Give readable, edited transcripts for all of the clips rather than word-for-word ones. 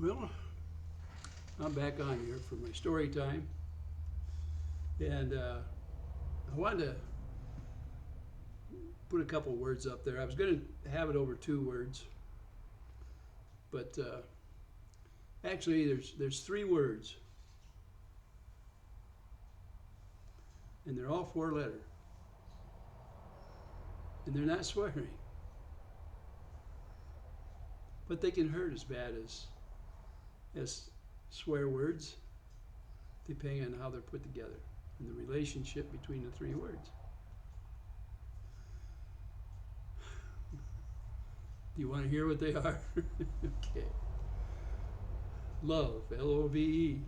Well, I'm back on here for my story time, and I wanted to put a couple words up there. I was going to have it over 2 words, but actually, there's 3 words, and they're all 4 letter, and they're not swearing, but they can hurt as bad as swear words, depending on how they're put together and the relationship between the 3 words. Do you want to hear what they are? Okay. Love, Love. Hate,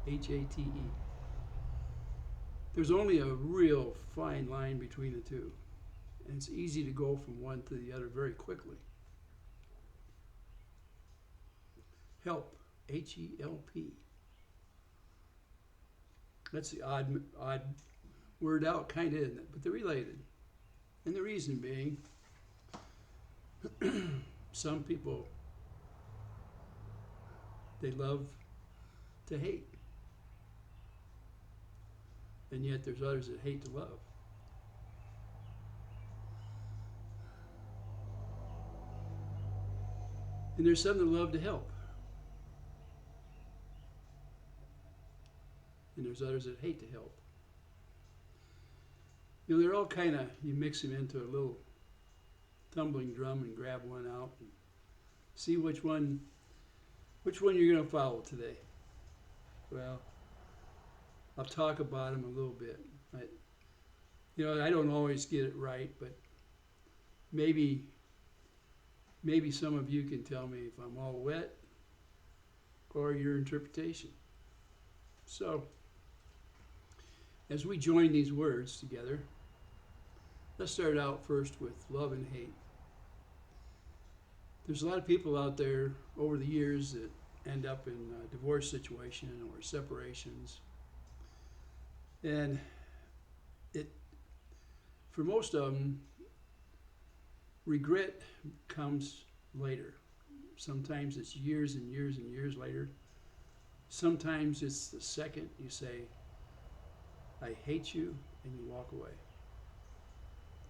Hate. There's only a real fine line between the two, and it's easy to go from one to the other very quickly. Help, Help. That's the odd word out, kind of, isn't it? But they're related. And the reason being, some people, they love to hate. And yet there's others that hate to love. And there's some that love to help. And there's others that hate to help. You know, they're all kind of, you mix them into a little tumbling drum and grab one out and see which one you're going to follow today. Well, I'll talk about them a little bit. I don't always get it right, but maybe some of you can tell me if I'm all wet or your interpretation. So, as we join these words together, let's start out first with love and hate. There's a lot of people out there over the years that end up in a divorce situation or separations. And for most of them, regret comes later. Sometimes it's years and years and years later. Sometimes it's the second you say, I hate you, and you walk away.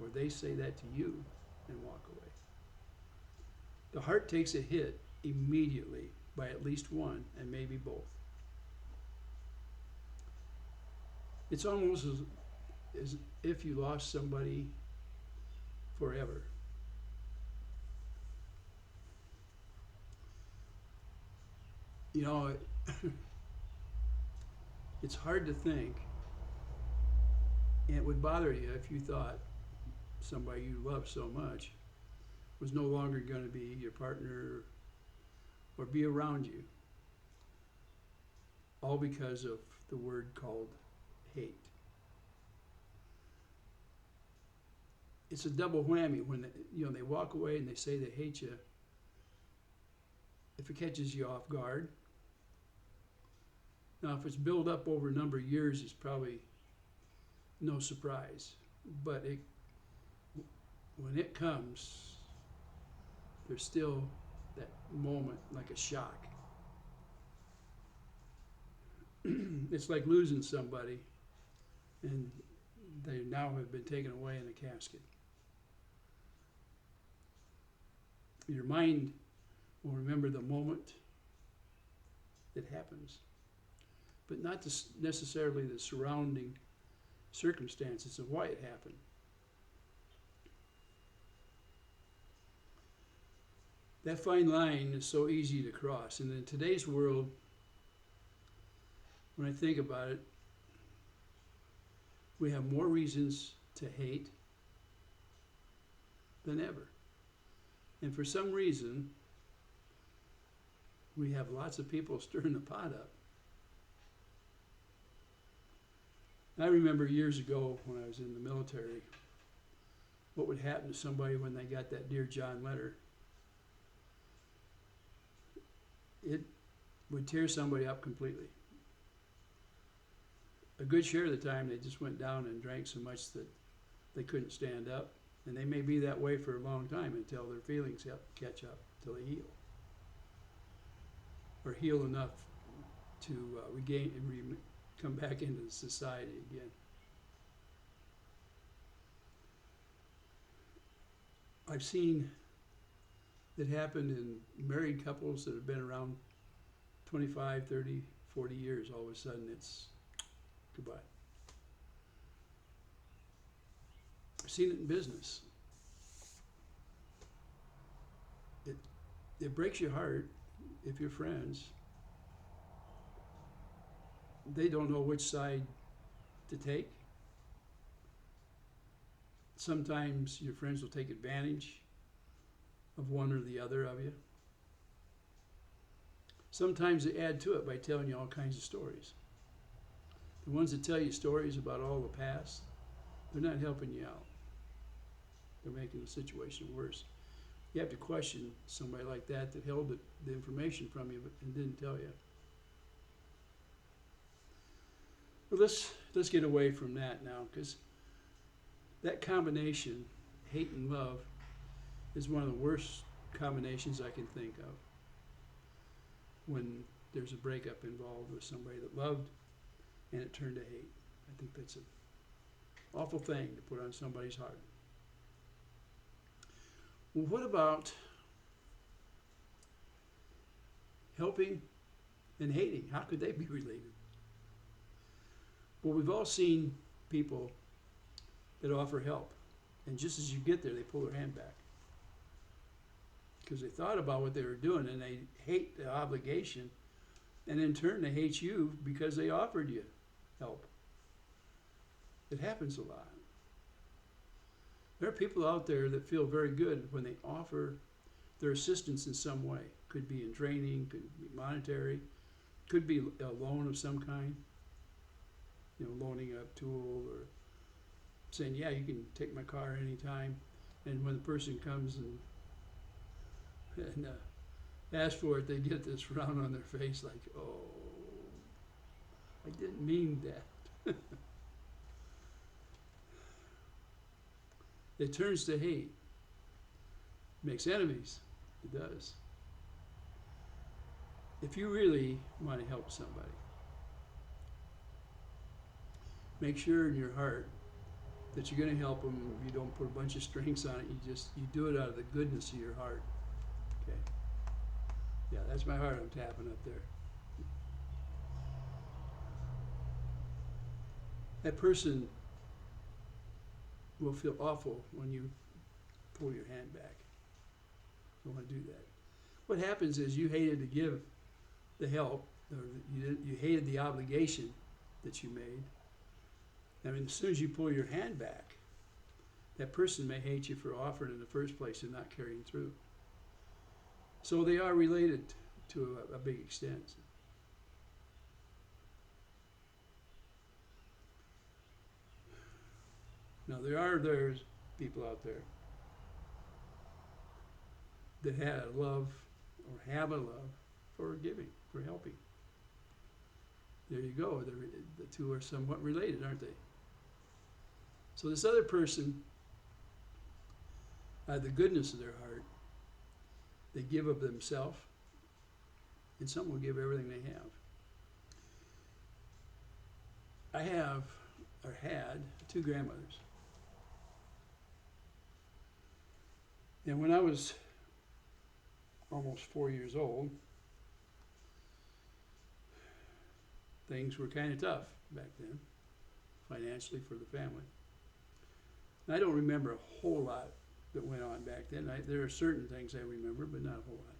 Or they say that to you and walk away. The heart takes a hit immediately by at least one and maybe both. It's almost as if you lost somebody forever. You know, it's hard to think, and it would bother you if you thought somebody you loved so much was no longer going to be your partner or be around you, all because of the word called hate. It's a double whammy when they walk away and they say they hate you. If it catches you off guard, now if it's built up over a number of years, it's probably no surprise. But when it comes, there's still that moment like a shock. It's like losing somebody and they now have been taken away in a casket. Your mind will remember the moment it happens, but not necessarily the surrounding circumstances of why it happened. That fine line is so easy to cross. And in today's world, when I think about it, we have more reasons to hate than ever. And for some reason, we have lots of people stirring the pot up. I remember years ago when I was in the military, what would happen to somebody when they got that Dear John letter. It would tear somebody up completely. A good share of the time, they just went down and drank so much that they couldn't stand up. And they may be that way for a long time until their feelings catch up, until they heal. or heal enough to regain and come back into society again. I've seen it happen in married couples that have been around 25, 30, 40 years. All of a sudden it's goodbye. I've seen it in business. It breaks your heart if your friends, they don't know which side to take. Sometimes your friends will take advantage of one or the other of you. Sometimes they add to it by telling you all kinds of stories. The ones that tell you stories about all the past, they're not helping you out. They're making the situation worse. You have to question somebody like that held the information from you and didn't tell you. But let's get away from that now, because that combination, hate and love, is one of the worst combinations I can think of. When there's a breakup involved with somebody that loved and it turned to hate. I think that's an awful thing to put on somebody's heart. Well, what about helping and hating? How could they be related? Well, we've all seen people that offer help, and just as you get there, they pull their hand back because they thought about what they were doing and they hate the obligation, and in turn they hate you because they offered you help. It happens a lot. There are people out there that feel very good when they offer their assistance in some way. Could be in training, could be monetary, could be a loan of some kind. Loaning a tool or saying, yeah, you can take my car anytime. And when the person comes and asks for it, they get this frown on their face like, oh, I didn't mean that. It turns to hate. Makes enemies. It does. If you really want to help somebody, make sure in your heart that you're going to help them. You don't put a bunch of strings on it. You do it out of the goodness of your heart. Okay. Yeah, that's my heart I'm tapping up there. That person will feel awful when you pull your hand back. Don't want to do that. What happens is you hated to give the help, or you hated the obligation that you made. I mean, as soon as you pull your hand back, that person may hate you for offering in the first place and not carrying through. So they are related to a big extent. Now, there's people out there that had a love or have a love for giving, for helping. There you go. The two are somewhat related, aren't they? So this other person, out of the goodness of their heart, they give of themselves, and some will give everything they have. I have, or had, two grandmothers. And when I was almost 4 years old, things were kind of tough back then, financially for the family. And I don't remember a whole lot that went on back then. There are certain things I remember, but not a whole lot.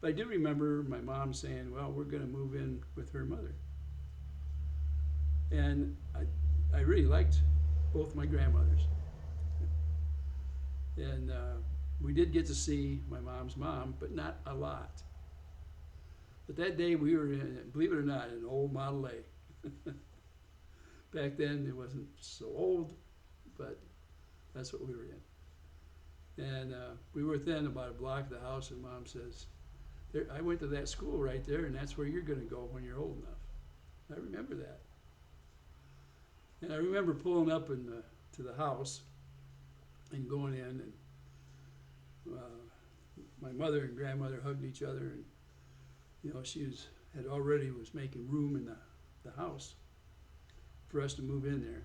But I do remember my mom saying, well, we're going to move in with her mother. And I really liked both my grandmothers. And we did get to see my mom's mom, but not a lot. But that day we were in, believe it or not, an old Model A. Back then it wasn't so old, but that's what we were in. And we were within about a block of the house, and Mom says, I went to that school right there, and that's where you're going to go when you're old enough. I remember that. And I remember pulling up to the house and going in, and my mother and grandmother hugged each other, She had already was making room in the house for us to move in there.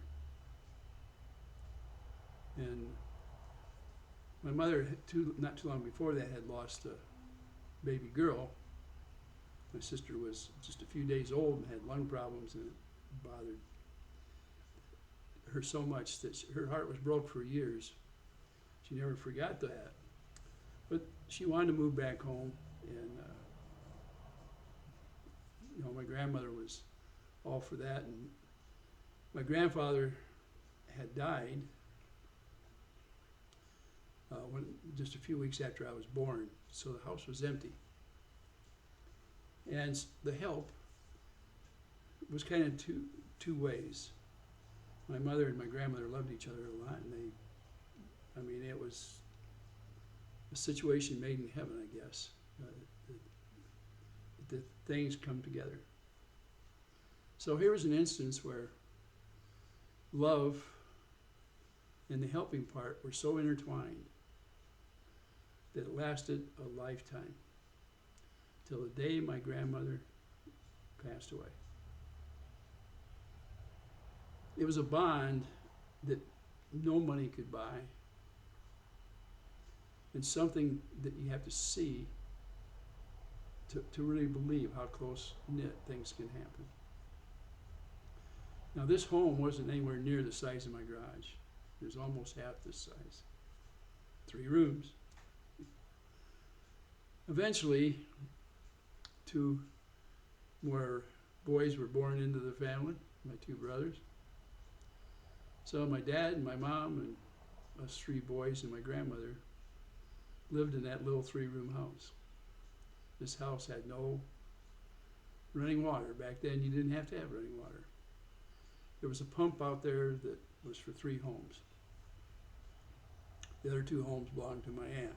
And my mother, not too long before that, had lost a baby girl. My sister was just a few days old and had lung problems, and it bothered her so much that her heart was broke for years. She never forgot that. But she wanted to move back home, and my grandmother was all for that. And my grandfather had died just a few weeks after I was born, so the house was empty. And the help was kind of two ways. My mother and my grandmother loved each other a lot, and it was a situation made in heaven, I guess. The things come together. So here was an instance where love and the helping part were so intertwined that it lasted a lifetime, till the day my grandmother passed away. It was a bond that no money could buy, and something that you have to see to really believe how close-knit things can happen. Now, this home wasn't anywhere near the size of my garage. It was almost half this size. 3 rooms. Eventually, 2 more boys were born into the family, my 2 brothers. So my dad and my mom and us 3 boys and my grandmother lived in that little 3-room house. This house had no running water. Back then, you didn't have to have running water. There was a pump out there that was for 3 homes. The other 2 homes belonged to my aunt.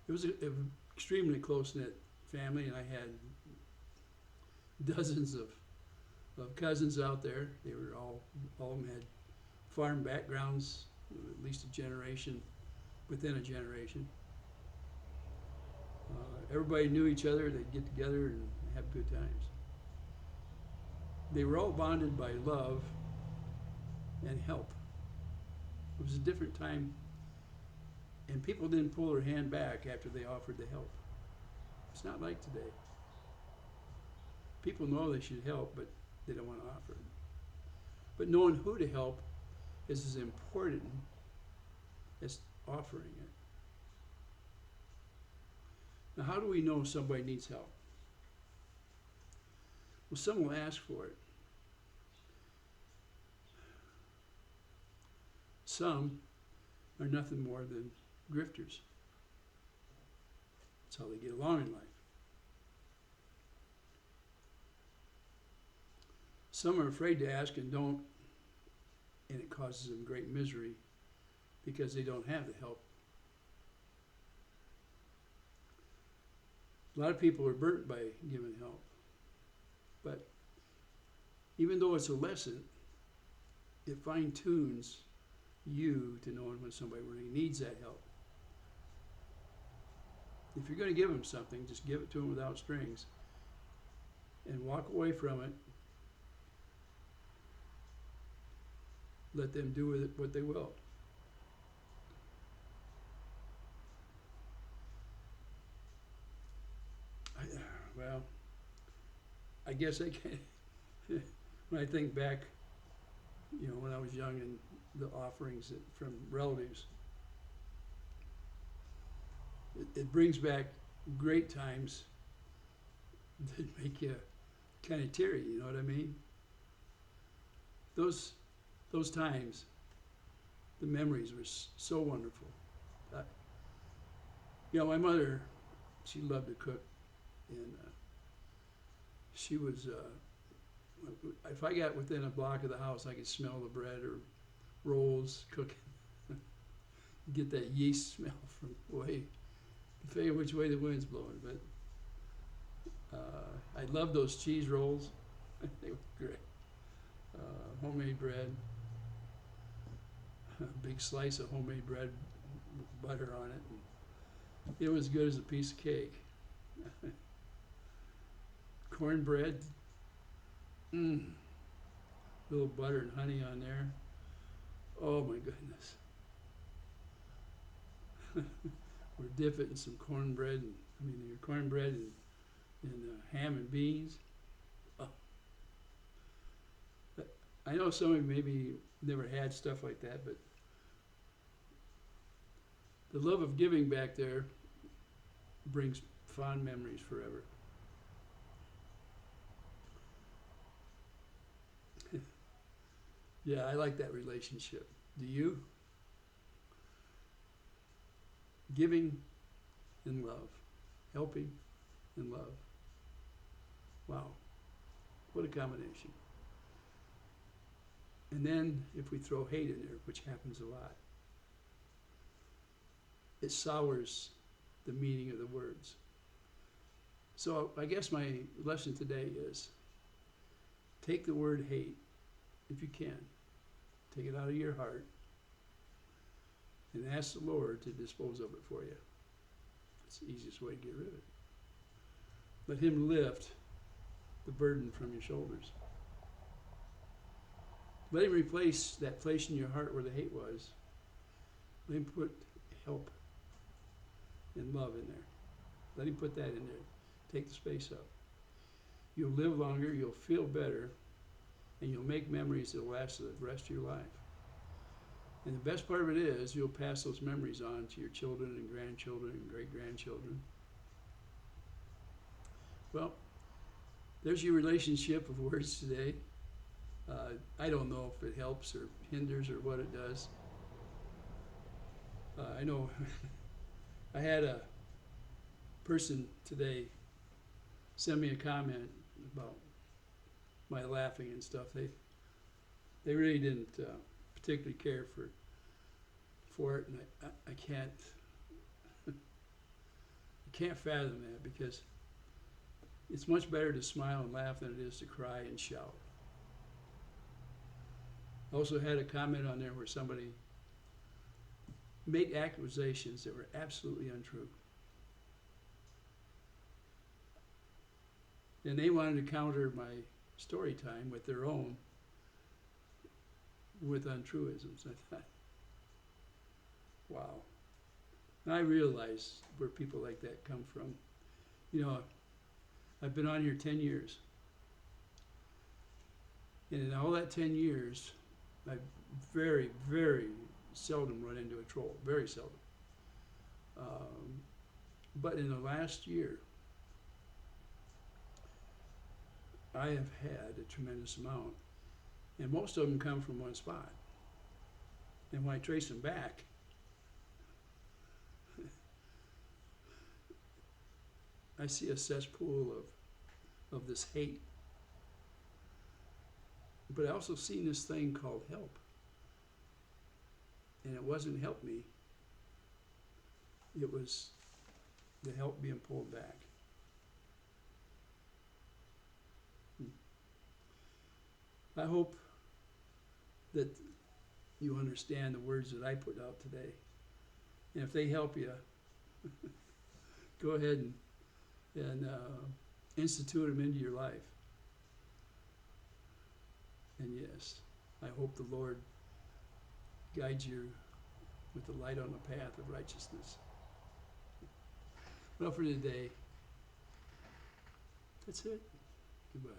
It was an extremely close-knit family, and I had dozens of cousins out there. They were all of them had farm backgrounds, at least a generation within a generation. Everybody knew each other. They'd get together and have good times. They were all bonded by love and help. It was a different time, and people didn't pull their hand back after they offered to help. It's not like today. People know they should help, but they don't want to offer it. But knowing who to help is as important as offering it. Now, how do we know somebody needs help? Well, some will ask for it. Some are nothing more than grifters. That's how they get along in life. Some are afraid to ask and don't, and it causes them great misery because they don't have the help. A lot of people are burnt by giving help. But even though it's a lesson, it fine-tunes you to knowing when somebody really needs that help. If you're going to give them something, just give it to them without strings and walk away from it. Let them do with it what they will. I guess I can. When I think back, when I was young and the offerings from relatives, it brings back great times that make you kind of teary. You know what I mean? Those times, the memories were so wonderful. My mother, she loved to cook, and she was, if I got within a block of the house, I could smell the bread or rolls cooking. Get that yeast smell from way, tell you which way the wind's blowing. But I loved those cheese rolls. They were great. Homemade bread. A big slice of homemade bread with butter on it. It was good as a piece of cake. Cornbread, mmm, little butter and honey on there. Oh my goodness. Or dip it in some cornbread, your cornbread and ham and beans. Oh. I know some of you maybe never had stuff like that, but the love of giving back there brings fond memories forever. Yeah, I like that relationship. Do you? Giving and love. Helping and love. Wow, what a combination. And then if we throw hate in there, which happens a lot, it sours the meaning of the words. So I guess my lesson today is take the word hate, if you can, take it out of your heart, and ask the Lord to dispose of it for you. It's the easiest way to get rid of it. Let Him lift the burden from your shoulders. Let Him replace that place in your heart where the hate was. Let Him put help and love in there. Let Him put that in there. Take the space up. You'll live longer, you'll feel better, and you'll make memories that will last the rest of your life. And the best part of it is you'll pass those memories on to your children and grandchildren and great-grandchildren. Well, there's your relationship of words today. I don't know if it helps or hinders or what it does. I know I had a person today send me a comment about my laughing and stuff. They really didn't particularly care for it, and I can't fathom that, because it's much better to smile and laugh than it is to cry and shout. I also had a comment on there where somebody made accusations that were absolutely untrue. And they wanted to counter my story time with their own, with untruisms. I thought, wow. And I realized where people like that come from. I've been on here 10 years. And in all that 10 years, I've very, very seldom run into a troll. Very seldom. But in the last year, I have had a tremendous amount. And most of them come from one spot. And when I trace them back, I see a cesspool of this hate. But I also seen this thing called help. And it wasn't help me. It was the help being pulled back. I hope that you understand the words that I put out today. And if they help you, go ahead and institute them into your life. And yes, I hope the Lord guides you with the light on the path of righteousness. Well, for today, that's it. Goodbye.